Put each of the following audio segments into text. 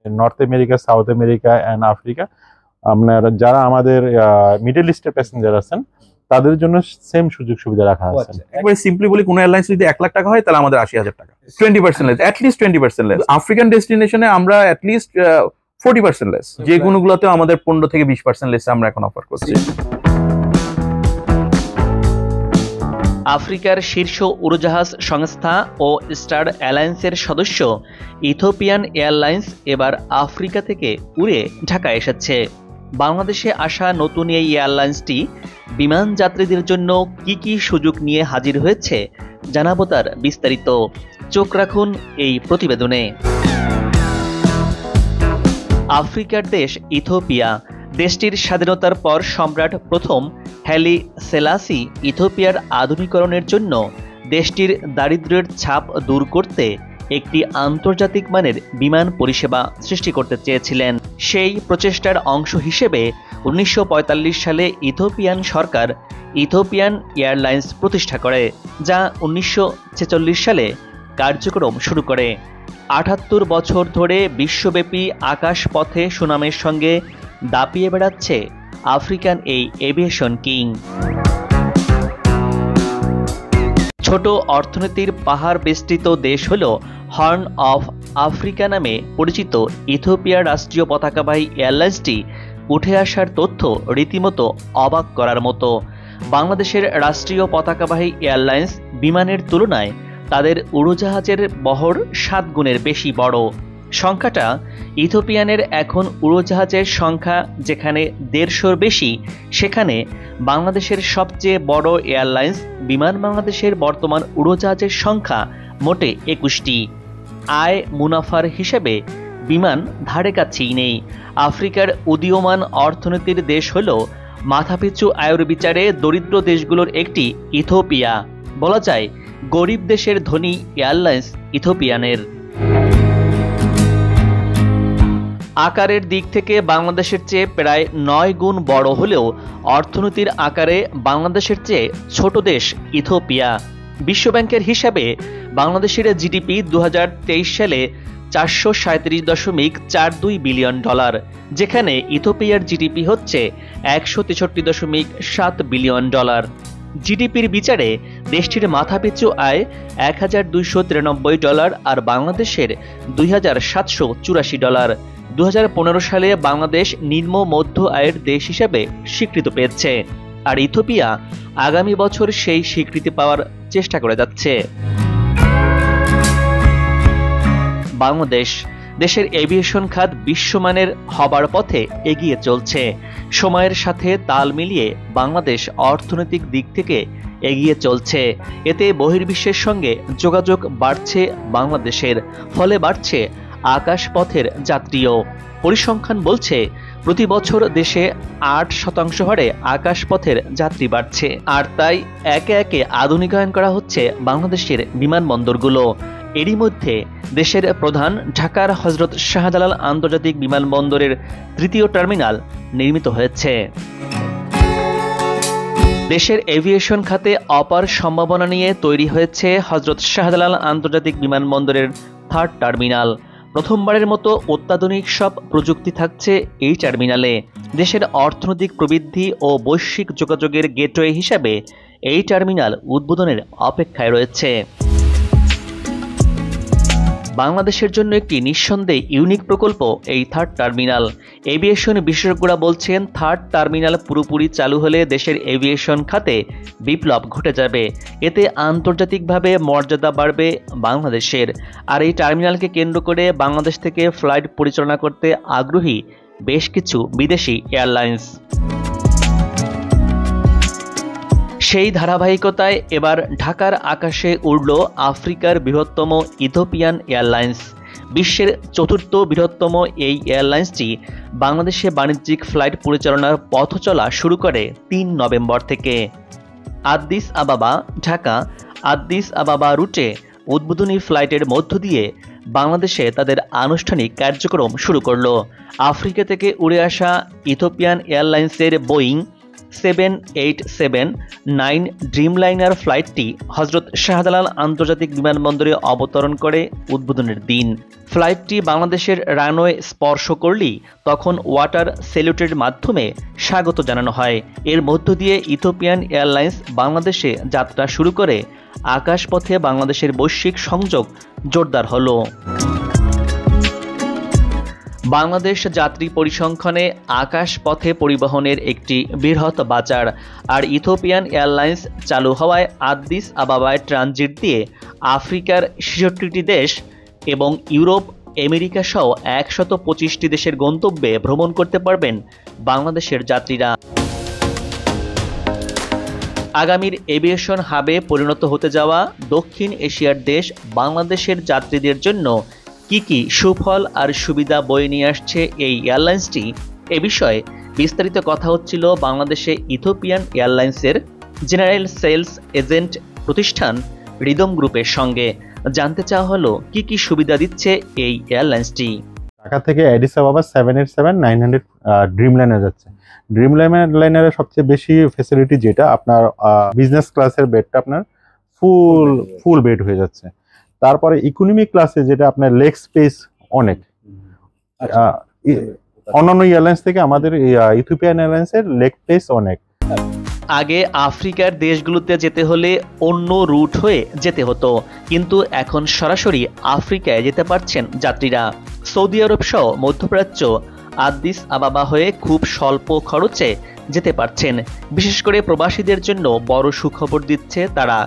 North America, south America and Africa. আপনার যারা আমাদের মিডল ইস্টের প্যাসেঞ্জার আছেন তাদের জন্য সেম সুযোগ সুবিধা রাখা আছে। একবারে সিম্পলি বলি, কোনো এয়ারলাইন্স যদি 1 লাখ টাকা হয় তাহলে আমাদের 80,000 টাকা, 20% লেস, অ্যাটলিস্ট 20% লেস। আফ্রিকান ডেস্টিনেশনে আমরা অ্যাটলিস্ট 40% লেস, যে কোনোগুলোতে আমাদের 15 থেকে 20% লেস আমরা এখন অফার করছি। আফ্রিকার শীর্ষ উড়োজাহাজ সংস্থা ও স্টার অ্যালায়েন্সের সদস্য ইথিওপিয়ান এয়ারলাইন্স এবার আফ্রিকা থেকে উড়ে ঢাকা এসেছে। বাংলাদেশে আসা নতুন এই এয়ারলাইন্সটি বিমান যাত্রীদের জন্য কি কি সুযোগ নিয়ে হাজির হয়েছে জানাবো তার বিস্তারিত। চোখ রাখুন এই প্রতিবেদনে। আফ্রিকার দেশ ইথিওপিয়া। দেশটির স্বাধীনতার পর সম্রাট প্রথম হ্যালি সেলাসি ইথিওপিয়ার আধুনিকরণের জন্য দেশটির দারিদ্র্যের ছাপ দূর করতে একটি আন্তর্জাতিক মানের বিমান পরিষেবা সৃষ্টি করতে চেয়েছিলেন। সেই প্রচেষ্টার অংশ হিসেবে 1945 সালে ইথিওপিয়ান সরকার ইথিওপিয়ান এয়ারলাইন্স প্রতিষ্ঠা করে, যা 1946 সালে কার্যক্রম শুরু করে। 78 বছর ধরে বিশ্বব্যাপী আকাশপথে সুনামের সঙ্গে দাপিয়ে বেড়াচ্ছে আফ্রিকান এই এভিয়েশন কিং। ছোট অর্থনীতির পাহাড় বেষ্টিত দেশ হল হর্ন অফ আফ্রিকা নামে পরিচিত ইথিওপিয়ার রাষ্ট্রীয় পতাকাবাহী এয়ারলাইন্সটি উঠে আসার তথ্য রীতিমতো অবাক করার মতো। বাংলাদেশের রাষ্ট্রীয় পতাকাবাহী এয়ারলাইন্স বিমানের তুলনায় তাদের উড়োজাহাজের বহর 7 গুণের বেশি বড়। সংখ্যাটা ইথিওপিয়ানের এখন উড়োজাহাজের সংখ্যা যেখানে 150-র বেশি, সেখানে বাংলাদেশের সবচেয়ে বড় এয়ারলাইন্স বিমান বাংলাদেশের বর্তমান উড়োজাহাজের সংখ্যা মোটে 21টি। আয় মুনাফার হিসেবে বিমান ধারে কাছেই নেই। আফ্রিকার উদীয়মান অর্থনীতির দেশ হল মাথাপিছু আয়ের বিচারে দরিদ্র দেশগুলোর একটি ইথিওপিয়া। বলা যায় গরিব দেশের ধনী এয়ারলাইন্স ইথিওপিয়ানের। আকারের দিক থেকে বাংলাদেশের চেয়ে প্রায় 9 গুণ বড় হলেও অর্থনীতির আকারে বাংলাদেশের চেয়ে ছোট দেশ ইথিওপিয়া। বিশ্বব্যাংকের হিসাবে বাংলাদেশের জিডিপি 2023 সালে $437.42 বিলিয়ন, যেখানে ইথিওপিয়ার জিডিপি হচ্ছে $163.7 বিলিয়ন। জিডিপির বিচারে দেশটির মাথাপিছু আয় $1,293 আর বাংলাদেশের $2,784। 2015 সালে বাংলাদেশ নিম্ন মধ্য আয়ের দেশ হিসেবে স্বীকৃতি পেয়েছে, আর ইথিওপিয়া আগামী বছর সেই স্বীকৃতি পাওয়ার চেষ্টা করে যাচ্ছে। বাংলাদেশ দেশের এভিয়েশন খাত বিশ্বমানের হবার পথে এগিয়ে চলছে। সময়ের সাথে তাল মিলিয়ে বাংলাদেশ অর্থনৈতিক দিক থেকে এগিয়ে চলছে। এতে বহির্বিশ্বের সঙ্গে যোগাযোগ বাড়ছে বাংলাদেশের, ফলে বাড়ছে আকাশপথের যাত্রীও। পরিসংখ্যান বলছে প্রতি বছর দেশে 8% হারে আকাশপথের যাত্রী বাড়ছে, আর তাই একে একে আধুনিকায়ন করা হচ্ছে বাংলাদেশের বিমানবন্দরগুলো। এরই মধ্যে দেশের প্রধান ঢাকার হযরত শাহজালাল আন্তর্জাতিক বিমানবন্দরের 3য় টার্মিনাল নির্মিত হয়েছে। দেশের এভিয়েশন খাতে অপার সম্ভাবনা নিয়ে তৈরি হয়েছে হযরত শাহজালাল আন্তর্জাতিক বিমানবন্দরের 3rd টার্মিনাল। প্রথমবারের মতো অত্যাধুনিক সব প্রযুক্তি থাকছে এই টার্মিনালে। দেশের অর্থনৈতিক প্রবৃদ্ধি ও বৈশ্বিক যোগাযোগের গেটওয়ে হিসাবে এই টার্মিনাল উদ্বোধনের অপেক্ষায় রয়েছে। বাংলাদেশের জন্য একটি নিঃসন্দেহে ইউনিক প্রকল্প এই 3rd টার্মিনাল। এভিয়েশন বিশেষজ্ঞরা বলছেন 3rd টার্মিনাল পুরোপুরি চালু হলে দেশের এভিয়েশন খাতে বিপ্লব ঘটে যাবে। এতে আন্তর্জাতিকভাবে মর্যাদা বাড়বে বাংলাদেশের। আর এই টার্মিনালকে কেন্দ্র করে বাংলাদেশ থেকে ফ্লাইট পরিচালনা করতে আগ্রহী বেশ কিছু বিদেশি এয়ারলাইন্স। সেই ধারাবাহিকতায় এবার ঢাকার আকাশে উড়ল আফ্রিকার বৃহত্তম ইথিওপিয়ান এয়ারলাইন্স। বিশ্বের 4র্থ বৃহত্তম এই এয়ারলাইন্সটি বাংলাদেশে বাণিজ্যিক ফ্লাইট পরিচালনার পথ চলা শুরু করে 3 নভেম্বর থেকে। আদ্দিস আবাবা ঢাকা আদ্দিস আবাবা রুটে উদ্বোধনী ফ্লাইটের মধ্য দিয়ে বাংলাদেশে তাদের আনুষ্ঠানিক কার্যক্রম শুরু করল। আফ্রিকা থেকে উড়ে আসা ইথিওপিয়ান এয়ারলাইন্সের বোয়িং 787-9 ড্রিমলাইনার ফ্লাইটটি হজরত শাহজালাল আন্তর্জাতিক বিমানবন্দরে অবতরণ করে উদ্বোধনের দিন। ফ্লাইটটি বাংলাদেশের রানওয়ে স্পর্শ করলেই তখন ওয়াটার স্যালুটের মাধ্যমে স্বাগত জানানো হয়। এর মধ্য দিয়ে ইথিওপিয়ান এয়ারলাইন্স বাংলাদেশে যাত্রা শুরু করে আকাশপথে বাংলাদেশের বৈশ্বিক সংযোগ জোরদার হলো। বাংলাদেশ যাত্রী পরিসংখ্যানে আকাশপথে পরিবহনের একটি বৃহৎ বাজার, আর ইথিওপিয়ান এয়ারলাইন্স চালু হওয়ায় আদ্দিস আবাবায় ট্রানজিট দিয়ে আফ্রিকার ৬৬টি দেশ এবং ইউরোপ, আমেরিকা সহ ১২৫টি দেশের গন্তব্যে ভ্রমণ করতে পারবেন বাংলাদেশের যাত্রীরা। আগামীর এভিয়েশন হাবে পরিণত হতে যাওয়া দক্ষিণ এশিয়ার দেশ বাংলাদেশের যাত্রীদের জন্য কি কি সুফল আর সুবিধা বয়ে নিয়ে আসছে এই এয়ারলাইন্সটি, এ বিষয়ে বিস্তারিত কথা হচ্ছিল বাংলাদেশে ইথিওপিয়ান এয়ারলাইন্সের জেনারেল সেলস এজেন্ট প্রতিষ্ঠান রিদম গ্রুপের সঙ্গে। জানতে চাওয়া হলো কি কি সুবিধা দিচ্ছে এই এয়ারলাইন্সটি। ঢাকা থেকে অ্যাডিস আবাবা 787-900 ড্রিমলাইনার যাচ্ছে। ড্রিমলাইনারের সবচেয়ে বেশি ফ্যাসিলিটি যেটা আপনার বিজনেস ক্লাসের বেডটা আপনার ফুল বেড হয়ে যাচ্ছে। তারপরে ইকোনমি ক্লাসে যেটা আপনার লেগ স্পেস অনেক, অন্যান্য এয়ারলাইন্স থেকে আমাদের ইথিওপিয়ান এয়ারলাইন্সের লেগ স্পেস অনেক। আগে আফ্রিকার দেশগুলোতে যেতে হলে অন্য রুট হয়ে যেতে হতো, কিন্তু এখন সরাসরি আফ্রিকায় যেতে পারছেন যাত্রীরা। সৌদি আরব সহ মধ্যপ্রাচ্য আদ্দিস আবাবা হয়ে খুব স্বল্প খরচে যেতে পারছেন। বিশেষ করে প্রবাসীদের জন্য বড় সুখবর দিচ্ছে তারা।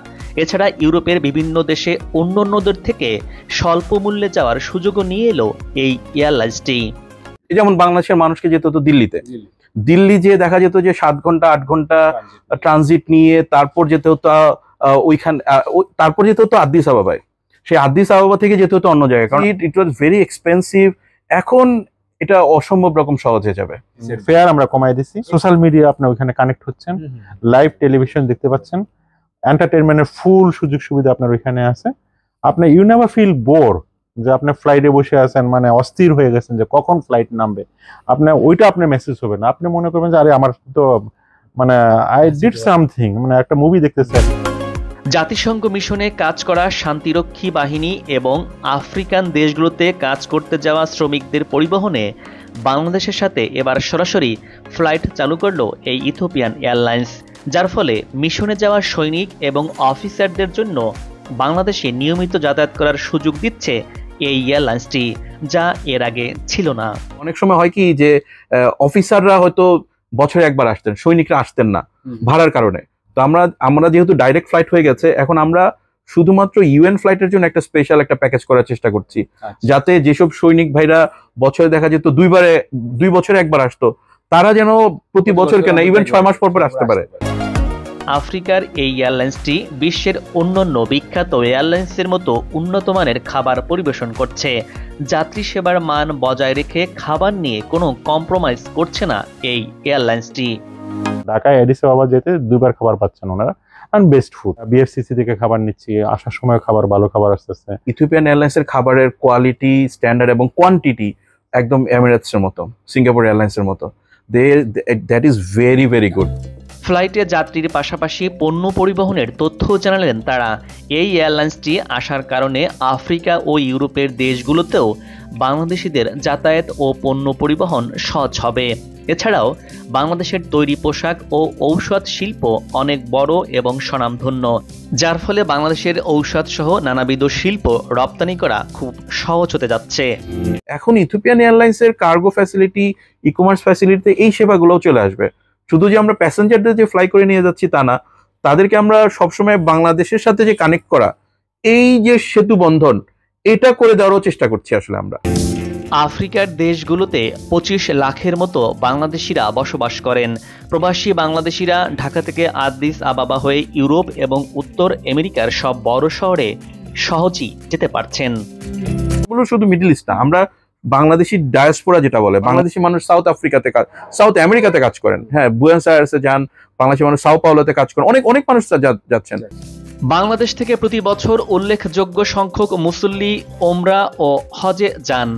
এছাড়া ইউরোপের বিভিন্ন দেশে অন্যান্যদের থেকে স্বল্প মূল্যে যাওয়ার সুযোগও নিয়ে এলো এই এয়ারলাইন্সটি। যেমন বাংলাদেশের মানুষকে যেতে হতো দিল্লি যে দেখা যেত যে 7 ঘন্টা 8 ঘন্টা ট্রানজিট নিয়ে তারপর যেতে হতো তারপর যেতে হতো আদ্দিস আবাবায়। সেই আদ্দিস আবাবা থেকে যেতে হতো অন্য জায়গায়, কারণ ইট ওয়াজ ভেরি এক্সপেন্সিভ। এখন এটা অসম্ভব রকম সহজ হয়ে যাবে। ফেয়ার আমরা কমাই দিচ্ছি। সোশ্যাল মিডিয়া আপনি ওইখানে কানেক্ট হচ্ছেন, লাইভ টেলিভিশন দেখতে পাচ্ছেন, এন্টারটেনমেন্টের ফুল সুযোগ সুবিধা আপনার ওইখানে আছে। আপনি ইউ নেভার ফিল বোর যে আপনি ফ্লাইটে বসে আছেন, মানে অস্থির হয়ে গেছেন যে কখন ফ্লাইট নামবে। আপনার ওইটা আপনি মেসেজ হবে না, আপনি মনে করবেন যে আরে আমার তো মানে আই ডিড সামথিং, মানে একটা মুভি দেখতেছেন। জাতিসংঘ মিশনে কাজ করা শান্তিরক্ষী বাহিনী এবং আফ্রিকান দেশগুলোতে কাজ করতে যাওয়া শ্রমিকদের পরিবহনে বাংলাদেশের সাথে এবার সরাসরি ফ্লাইট চালু করলো এই ইথিওপিয়ান এয়ারলাইন্স, যার ফলে মিশনে যাওয়া সৈনিক এবং অফিসারদের জন্য বাংলাদেশে নিয়মিত যাতায়াত করার সুযোগ দিচ্ছে এই এয়ারলাইন্সটি, যা এর আগে ছিল না। অনেক সময় হয় কি যে অফিসাররা হয়তো বছরে একবার আসতেন, সৈনিকরা আসতেন না ভাড়ার কারণে। তো আমরা যেহেতু ডাইরেক্ট ফ্লাইট হয়ে গেছে, এখন আমরা শুধুমাত্র ইউএন ফ্লাইটের জন্য একটা স্পেশাল একটা প্যাকেজ করার চেষ্টা করছি, যাতে যেসব সৈনিক ভাইরা বছরে দেখা যেত 2 বছরে একবার আসতো, তারা যেন প্রতি বছর কেন ইভেন 6 মাস পর আসতে পারে। আফ্রিকার এই এয়ারলাইন্সটি বিশ্বের অন্যান্য বিখ্যাত এয়ারলাইন্সের মতো উন্নত মানের খাবার পরিবেশন করছে। যাত্রী সেবার মান বজায় রেখে খাবার নিয়ে কোনো কম্প্রোমাইজ করছে না এই এয়ারলাইন্সটি। ঢাকায় অ্যাডিস আবাবা যেতে 2বার খাবার পাচ্ছেন ওনারা, এন্ড বেস্ট ফুড। বিএফসিসি থেকে খাবার নিচ্ছি, আসার সময় ভালো খাবার আসতেছে। ইথিওপিয়ান এয়ারলাইন্সের খাবারের কোয়ালিটি, স্ট্যান্ডার্ড এবং কোয়ান্টিটি একদম এমিরেটসের মতো, সিঙ্গাপুর এয়ারলাইন্সের মতো। That is very very good. ফ্লাইটে যাত্রীর পাশাপাশি পণ্য পরিবহনের তথ্যও জানালেন তারা। এই এয়ারলাইন্সটি আসার কারণে আফ্রিকা ও ইউরোপের দেশগুলোতেও বাংলাদেশিদের যাতায়াত ও পণ্য পরিবহন সহজ হবে। এছাড়াও বাংলাদেশের তৈরি পোশাক ও ঔষধ শিল্প অনেক বড় এবং স্বনামধন্য, যার ফলে বাংলাদেশের ঔষধ সহ নানাবিধ শিল্প রপ্তানি করা খুব সহজ হতে যাচ্ছে। এখন ইথিওপিয়ান এয়ারলাইন্সের কার্গো ফ্যাসিলিটি, ই কমার্স ফ্যাসিলিটিতে এই সেবাগুলোও চলে আসবে। শুধু যে আমরা প্যাসেঞ্জারদের যে ফ্লাই করে নিয়ে যাচ্ছি তা না, তাদেরকে আমরা সবসময় বাংলাদেশের সাথে যে কানেক্ট করা, এই যে সেতু বন্ধন, এটা করে দেওয়ারও চেষ্টা করছি আসলে আমরা। আফ্রিকার দেশগুলোতে 25 লাখের মতো বাংলাদেশিরা বসবাস করেন। প্রবাসী বাংলাদেশিরা ঢাকা থেকে আদ্দিস আবাবা হয়ে ইউরোপ এবং উত্তর আমেরিকার সব বড় শহরে সহজেই যেতে পারছেন। এগুলো শুধু মিডল ইস্ট না, আমরা বাংলাদেশি ডায়াসপোরা যেটা বলে, বাংলাদেশি মানুষ সাউথ আমেরিকাতে কাজ করেন। হ্যাঁ, বুয়েনোস আয়ার্সে যান, বাংলাদেশি মানুষ সাও পাওলোতে কাজ করেন, অনেক মানুষ যাচ্ছেন। বাংলাদেশ থেকে প্রতি বছর উল্লেখযোগ্য সংখ্যক মুসল্লি ওমরা ও হজে যান।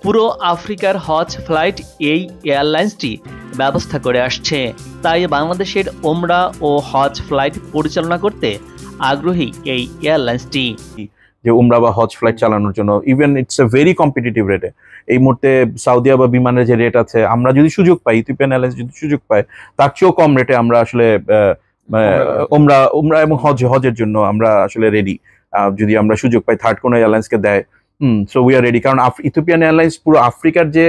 পুরো আফ্রিকার হজ ফ্লাইট এই এয়ারলাইন্সটি ব্যবস্থা করে আসছে। তাই বাংলাদেশের ওমরা ও হজ ফ্লাইট পরিচালনা করতে আগ্রহী এই এয়ারলাইন্সটি। যে উমরা বা হজ ফ্লাইট চালানোর জন্য even it's a very competitive রেটে। এই মুহূর্তে সৌদি আরব বিমানের যে রেট আছে, আমরা যদি সুযোগ পাই, ইথিওপিয়ান এয়ারলাইন্স যদি সুযোগ পায়, তার চেয়েও কম রেটে আমরা আসলে উমরা এবং হজের জন্য আমরা আসলে রেডি। যদি আমরা সুযোগ পাই, থার্ড কোনো এয়ারলাইন্সকে দেয়, সো উই আর রেডি। কারণ ইথিওপিয়ান এয়ারলাইন্স পুরো আফ্রিকার যে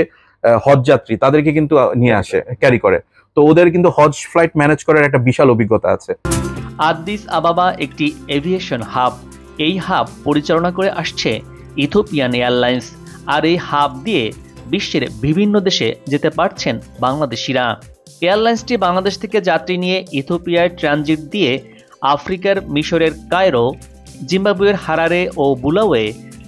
হজ যাত্রী তাদেরকে কিন্তু নিয়ে আসে, ক্যারি করে। তো ওদের কিন্তু হজ ফ্লাইট ম্যানেজ করার একটা বিশাল অভিজ্ঞতা আছে। আদিস আবাবা একটি এভিয়েশন হাব। এই হাব পরিচালনা করে আসছে ইথিওপিয়ান এয়ারলাইন্স। আর এই হাব দিয়ে বিশ্বের বিভিন্ন দেশে যেতে পারছেন বাংলাদেশিরা। এয়ারলাইন্সটি বাংলাদেশ থেকে যাত্রী নিয়ে ইথিওপিয়ায় ট্রানজিট দিয়ে আফ্রিকার মিশরের কায়রো, জিম্বাবুয়ের হারারে ও বুলাওয়ে,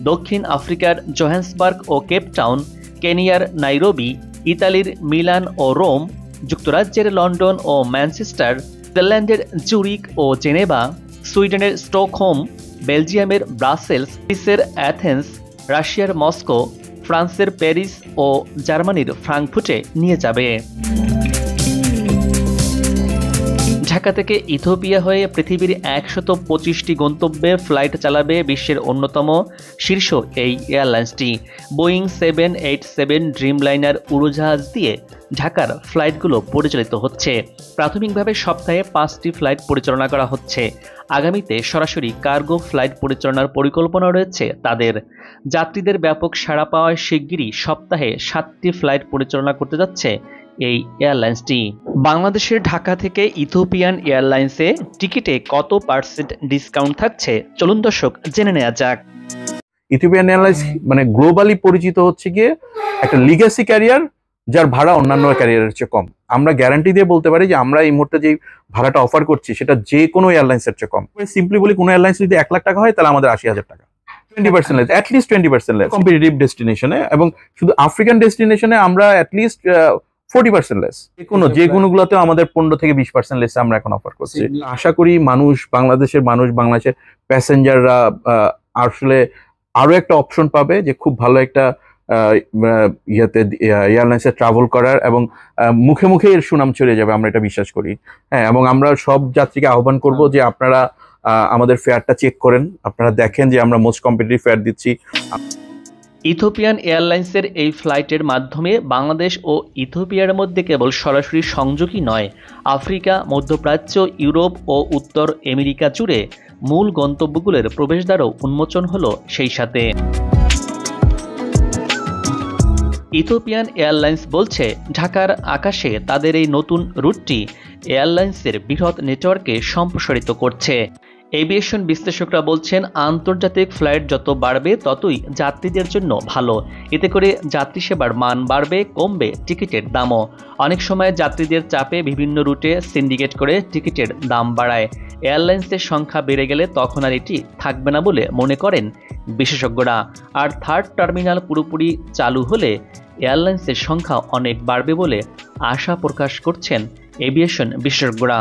দক্ষিণ আফ্রিকার জোহান্সবার্গ ও কেপটাউন, কেনিয়ার নাইরোবি, ইতালির মিলান ও রোম, যুক্তরাজ্যের লন্ডন ও ম্যানচেস্টার, নেদারল্যান্ডের জুরিক ও জেনেভা, সুইডেনের স্টকহোম, বেলজিয়ামের ব্রাসেলস, গ্রিসের অ্যাথেন্স, রাশিয়ার মস্কো, ফ্রান্সের প্যারিস ও জার্মানির ফ্রাঙ্কফুর্টে নিয়ে যাবে। ঢাকা থেকে ইথিওপিয়া হয়ে পৃথিবীর 125টি গন্তব্যে ফ্লাইট চালাবে বিশ্বের অন্যতম শীর্ষ এই এয়ারলাইন্সটি। বোয়িং 787 ড্রিমলাইনার উড়োজাহাজ দিয়ে ঢাকার ফ্লাইটগুলো পরিচালিত হচ্ছে। প্রাথমিকভাবে সপ্তাহে 5টি ফ্লাইট পরিচালনা করা হচ্ছে। আগামীতে সরাসরি কার্গো ফ্লাইট পরিচালনার পরিকল্পনা রয়েছে তাদের। যাত্রীদের ব্যাপক সাড়া পাওয়ায় শিগগিরই সপ্তাহে 7টি ফ্লাইট পরিচালনা করতে যাচ্ছে এই এয়ারলাইন্সটি। বাংলাদেশের ঢাকা থেকে ইথিওপিয়ান এয়ারলাইন্সে টিকিটে কত % ডিসকাউন্ট থাকছে, চলুন দর্শক জেনে নেওয়া যাক। ইথিওপিয়ান এয়ারলাইন্স মানে গ্লোবালি পরিচিত হচ্ছে গিয়ে একটা লিগ্যাসি ক্যারিয়ার, যার ভাড়া অন্যান্য ক্যারিয়ারের চেয়ে কম। আমরা গ্যারান্টি দিয়ে বলতে পারি যে আমরা এই মুহূর্তে যে ভাড়াটা অফার করছি সেটা যে কোনো এয়ারলাইন্সের চেয়ে কম। সিম্পলি বলি, কোনো এয়ারলাইন্স যদি 1 লাখ টাকা হয় তাহলে আমাদের 80,000 টাকা, 20% লেস, অ্যাটলিস্ট 20% লেস কম্পিটিটিভ ডেস্টিনেশনে। এবং শুধু আফ্রিকান ডেস্টিনেশনে আমরা অ্যাটলিস্ট 40% লেস। যে কোনোগুলোতেও আমাদের 15 থেকে 20% লেস আমরা এখন অফার করছি। আশা করি বাংলাদেশের প্যাসেঞ্জাররা আসলে আরো একটা অপশন পাবে, যে খুব ভালো একটা এয়ারলাইন্সে ট্রাভেল করার, এবং মুখে মুখে এর সুনাম ছড়িয়ে যাবে, আমরা এটা বিশ্বাস করি। হ্যাঁ, এবং আমরা সব যাত্রীকে আহ্বান করব যে আপনারা আমাদের ফেয়ারটা চেক করেন, আপনারা দেখেন যে আমরা মোস্ট কম্পিটিটিভ ফেয়ার দিচ্ছি। ইথিওপিয়ান এয়ারলাইন্সের এই ফ্লাইটের মাধ্যমে বাংলাদেশ ও ইথিওপিয়ার মধ্যে কেবল সরাসরি সংযোগই নয়, আফ্রিকা, মধ্যপ্রাচ্য, ইউরোপ ও উত্তর আমেরিকা জুড়ে মূল গন্তব্যগুলোর প্রবেশদ্বারও উন্মোচন হলো সেই সাথে। ইথিওপিয়ান এয়ারলাইন্স বলছে, ঢাকার আকাশে তাদের এই নতুন রুটটি এয়ারলাইন্সের বৃহৎ নেটওয়ার্কে সম্প্রসারিত করছে। এভিয়েশন বিশ্লেষকরা বলছেন, আন্তর্জাতিক ফ্লাইট যত বাড়বে ততই যাত্রীদের জন্য ভালো। এতে করে যাত্রী সেবার মান বাড়বে, কমবে টিকিটের দামও। অনেক সময় যাত্রীদের চাপে বিভিন্ন রুটে সিন্ডিকেট করে টিকিটের দাম বাড়ায়। এয়ারলাইন্সের সংখ্যা বেড়ে গেলে তখন আর এটি থাকবে না বলে মনে করেন বিশেষজ্ঞরা। আর থার্ড টার্মিনাল পুরোপুরি চালু হলে এয়ারলাইন্সের সংখ্যা অনেক বাড়বে বলে আশা প্রকাশ করছেন এভিয়েশন বিশেষজ্ঞরা।